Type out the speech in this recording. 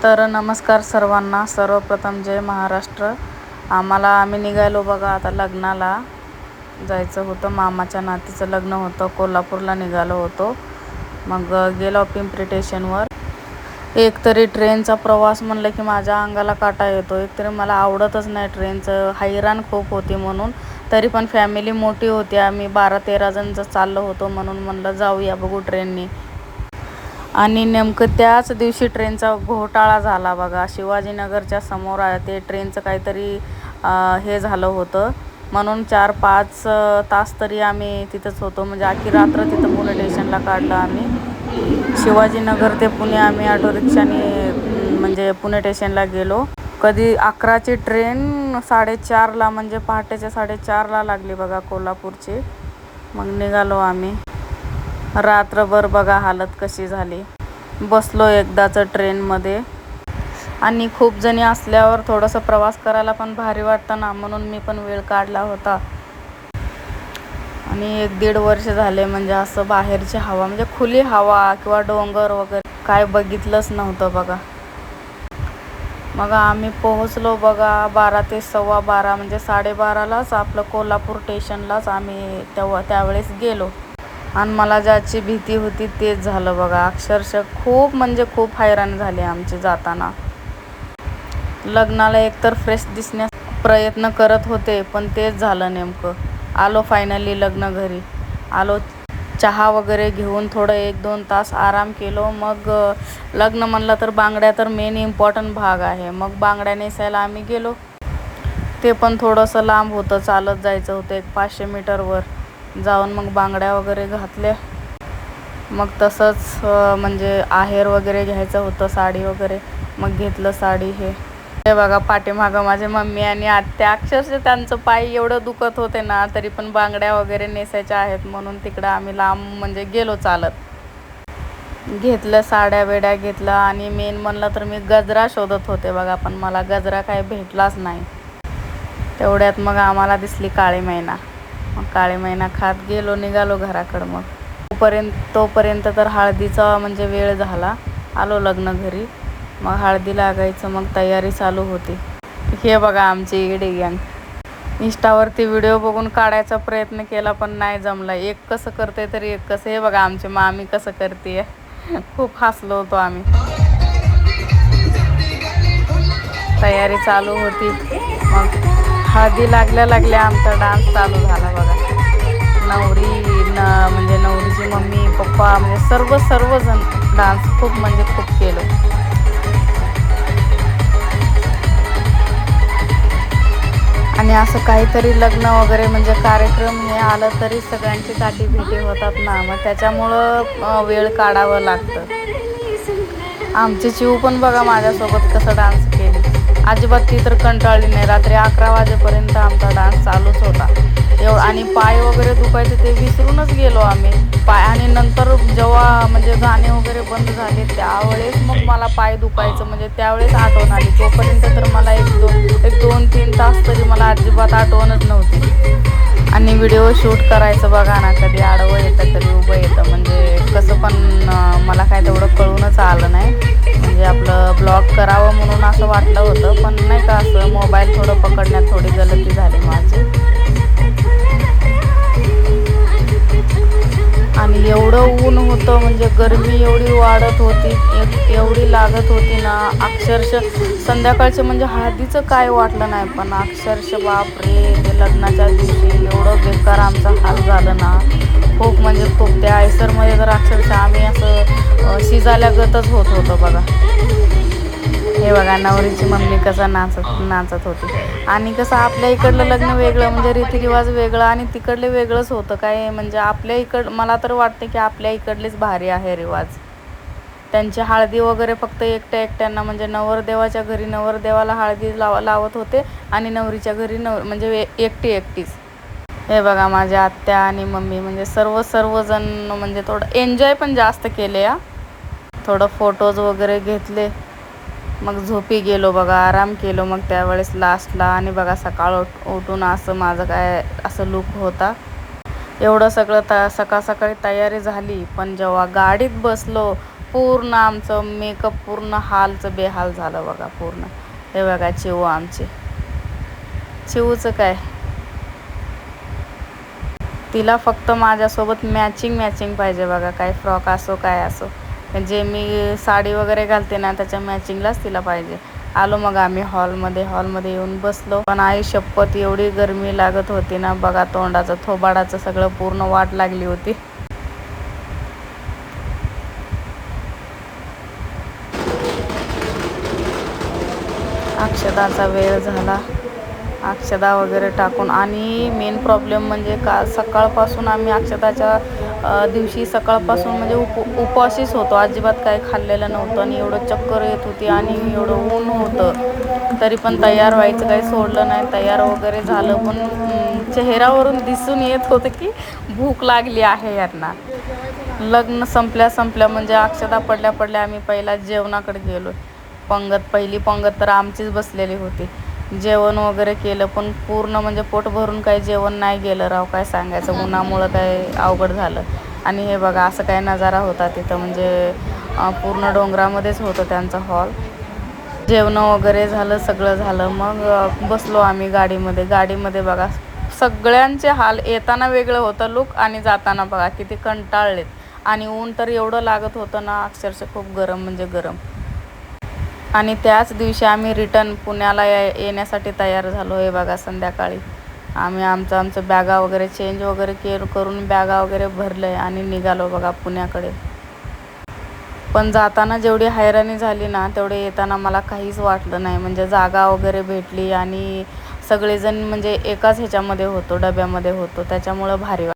तर नमस्कार सर्वांना. सर्वप्रथम जय महाराष्ट्र. आम्ही निघालो बघा आता लग्नाला जायचं होतं. मामाच्या नातीचं लग्न होतं. कोल्हापूरला निघालो होतो. मग गेलो पिंपरी स्टेशनवर. एकतरी ट्रेनचा प्रवास म्हणलं की माझ्या अंगाला काटा येतो. एकतरी मला आवडतच नाही ट्रेनचं, हैराण खूप होती म्हणून. तरी पण फॅमिली मोठी होती, आम्ही 12-13 जण चाललो होतो म्हणून म्हणलं जाऊया बघू ट्रेननी. आणि नेमकं त्याच दिवशी ट्रेनचा घोटाळा झाला बघा. शिवाजीनगरच्या समोर ते ट्रेनचं काहीतरी हे झालं होतं म्हणून 4-5 तास तरी आम्ही तिथंच होतो. म्हणजे अख्खी रात्र तिथं पुणे स्टेशनला काढलं आम्ही. शिवाजीनगर ते पुणे आम्ही ऑटो रिक्षाने म्हणजे पुणे स्टेशनला गेलो. कधी 11ची ट्रेन 4:30ला म्हणजे पहाटेच्या 4:30ला लागली बघा कोल्हापूरची. मग निघालो आम्ही. रात्रभर बघा हालत कशी झाली. बसलो एकदाच ट्रेनमध्ये. आणि खूप जणी असल्यावर थोडंसं प्रवास करायला पण भारी वाटतं ना, म्हणून मी पण वेळ काढला होता. आणि 1-1.5 वर्ष झाले म्हणजे असं बाहेरची हवा म्हणजे खुली हवा किंवा डोंगर वगैरे काय बघितलंच नव्हतं बघा. मग आम्ही पोहोचलो बघा 12 ते 12:15 म्हणजे 12:30लाच आपलं कोल्हापूर स्टेशनलाच आम्ही त्यावेळेस गेलो. आणि मला ज्याची भीती होती तेच झालं बघा. अक्षरशः खूप म्हणजे खूप हैराण झाले आमचे जाताना. लग्नाला एकतर फ्रेश दिसण्यास प्रयत्न करत होते, पण तेच झालं नेमकं. आलो फायनली लग्न घरी. आलो, चहा वगैरे घेऊन थोडं 1-2 तास आराम केलो. मग लग्न म्हणलं तर बांगड्या तर मेन इम्पॉर्टंट भाग आहे. मग बांगड्या नेसायला आम्ही गेलो. ते पण थोडंसं लांब होतं, चालत जायचं होतं 500 मीटरवर. जाऊन मग बांगड्या वगैरे घातल्या. मग तसंच म्हणजे आहेर वगैरे घ्यायचं होतं, साडी वगैरे. मग घेतलं साडी. हे बघा पाठीमागं माझे मम्मी आणि आत्या. अक्षरशः त्यांचं पाय एवढं दुखत होते ना, तरी पण बांगड्या वगैरे नेसायच्या आहेत म्हणून तिकडं आम्ही लांब म्हणजे गेलो चालत. घेतलं साड्या बेड्या घेतलं. आणि मेन म्हणलं तर मी गजरा शोधत होते बघा, पण मला गजरा काही भेटलाच नाही. तेवढ्यात मग आम्हाला दिसली काळी मैना. मग काळी मैना खात निघालो घराकडं. मग तोपर्यंत तर हळदीचा म्हणजे वेळ झाला. आलो लग्न घरी. मग हळदी लागायचं, मग तयारी चालू होती. हे बघा आमची इडी गँग. इंस्टावरती व्हिडिओ बघून काढायचा प्रयत्न केला पण नाही जमला. एक कसं करते तरी एक कसं. हे बघा आमची मामी कसं करते. खूप हसलो होतो आम्ही. तयारी चालू होती. मग हळदी लागल्या आमचा डान्स चालू झाला बघा. म्हणजे नवरीची मम्मी पप्पा म्हणजे सर्वजण डान्स खूप म्हणजे खूप केलो. आणि असं काहीतरी लग्न वगैरे म्हणजे कार्यक्रम हे आलं तरी सगळ्यांची गाठी भेटी होतात ना, मग त्याच्यामुळं वेळ काढावं लागतं. आमची चिऊ पण बघा माझ्यासोबत कसं डान्स केली. अजिबात ती तर कंटाळली नाही. रात्री 11 वाजेपर्यंत आमचा डान्स चालूच होता. आणि पाय वगैरे दुखायचे ते विसरूनच गेलो आम्ही. आणि नंतर जेव्हा म्हणजे गाणे वगैरे बंद झाले त्यावेळेस मग मला पाय दुखायचं म्हणजे त्यावेळेस आठवण आली. तोपर्यंत तर मला 1-2-3 तास तरी मला अजिबात आठवणच नव्हती. आणि व्हिडिओ शूट करायचं बघा ना, कधी आडवं येतं कधी उभं येतं. म्हणजे कसं पण मला काय तेवढं कळूनच आलं नाही. म्हणजे आपलं ब्लॉग करावं म्हणून असं वाटलं होतं, पण नाही का असं मोबाईल थोडं पकडण्यात थोडी गलती झाली माझी. आणि एवढं ऊन होतं म्हणजे गरमी एवढी वाढत होती, एवढी लागत होती ना. अक्षरशः संध्याकाळचं म्हणजे हळदीचं काय वाटलं नाही, पण अक्षरशः बापरे ते लग्नाच्या दिवशी एवढं बेकार आमचा हाल झालं ना. खूप म्हणजे खूप. त्या आयसरमध्ये तर अक्षरशः आम्ही असं शिजाल्यागतच होत होतं बघा. हे बघा नवरीची मम्मी कसं नाचत होती. आणि कसं आपल्या इकडलं लग्न वेगळं म्हणजे रीतिरिवाज वेगळं आणि तिकडले वेगळंच होतं काय. म्हणजे मला तर वाटते की आपल्या इकडलेच भारी आहे रिवाज. त्यांची हळदी वगैरे फक्त एकट्यांना म्हणजे नवरदेवाच्या घरी नवरदेवाला हळदी लावत होते आणि नवरीच्या घरी म्हणजे एकटीच. हे बघा माझ्या आत्या आणि मम्मी म्हणजे सर्वजण म्हणजे थोडं एन्जॉय पण जास्त केले. थोडं फोटोज वगैरे घेतले. मग झोपी गेलो बघा, आराम केलो. मग त्यावेळेस लास्टला आणि बघा सकाळ उठून असं माझं काय असं लुक होता. एवढं सगळं सकाळी तयारी झाली, पण जेव्हा गाडीत बसलो पूर्ण आमचं मेकअप पूर्ण हालचं बेहाल झालं बघा पूर्ण. हे बघा चिवू आमची, चिवूचं काय, तिला फक्त माझ्यासोबत मॅचिंग पाहिजे बघा. काय फ्रॉक असो काय असो, जे मी साडी वगैरे घालते ना त्याच्या मॅचिंगलाच तिला पाहिजे. आलो मग आम्ही हॉलमध्ये येऊन बसलो. पण आई शपथ एवढी गरमी लागत होती ना बघा, तोंडाचं थोबाडाचं सगळं पूर्ण वाट लागली होती. अक्षदाचा वेळ झाला, अक्षदा वगैरे टाकून. आणि मेन प्रॉब्लेम म्हणजे का सकाळपासून आम्ही अक्षदाच्या दिवशी सकाळपासून म्हणजे उपवासीच होतो, अजिबात काही खाल्लेलं नव्हतं. आणि एवढं चक्कर येत होती आणि एवढं ऊन होतं, तरी पण तयार व्हायचं काही सोडलं नाही. तयार वगैरे झालं, पण चेहऱ्यावरून दिसून येत होतं की भूक लागली आहे यांना. लग्न संपल्या म्हणजे अक्षदा पडल्या आम्ही पहिला जेवणाकडे गेलो. पहिली पंगत तर आमचीच बसलेली होती. जेवण वगैरे केलं, पण पूर्ण म्हणजे पोट भरून काही जेवण नाही गेलं राव. काय सांगायचं, उन्हामुळं काय अवघड झालं. आणि हे बघा असं काय नजारा होता तिथं, म्हणजे पूर्ण डोंगरामध्येच होतं त्यांचा हॉल. जेवण वगैरे झालं, सगळं झालं. मग बसलो आम्ही गाडीमध्ये बघा सगळ्यांचे हाल. येताना वेगळं होतं लुक आणि जाताना बघा किती कंटाळलेत. आणि ऊन तर एवढं लागत होतं ना, अक्षरशः खूप गरम म्हणजे गरम. आणि त्याच दिवशी आम्ही रिटर्न पुण्याला येण्यासाठी तयार झालो. हे बघा संध्याकाळी आम्ही आमचं बॅगा वगैरे चेंज वगैरे करून बॅगा वगैरे भरलं आणि निघालो बघा पुण्याकडे. पण जाताना जेवढी हैराणी झाली ना, तेवढे येताना मला काहीच वाटलं नाही. म्हणजे जागा वगैरे भेटली आणि सगळेजण म्हणजे एकाच ह्याच्यामध्ये होतो, डब्यामध्ये होतो, त्याच्यामुळं भारी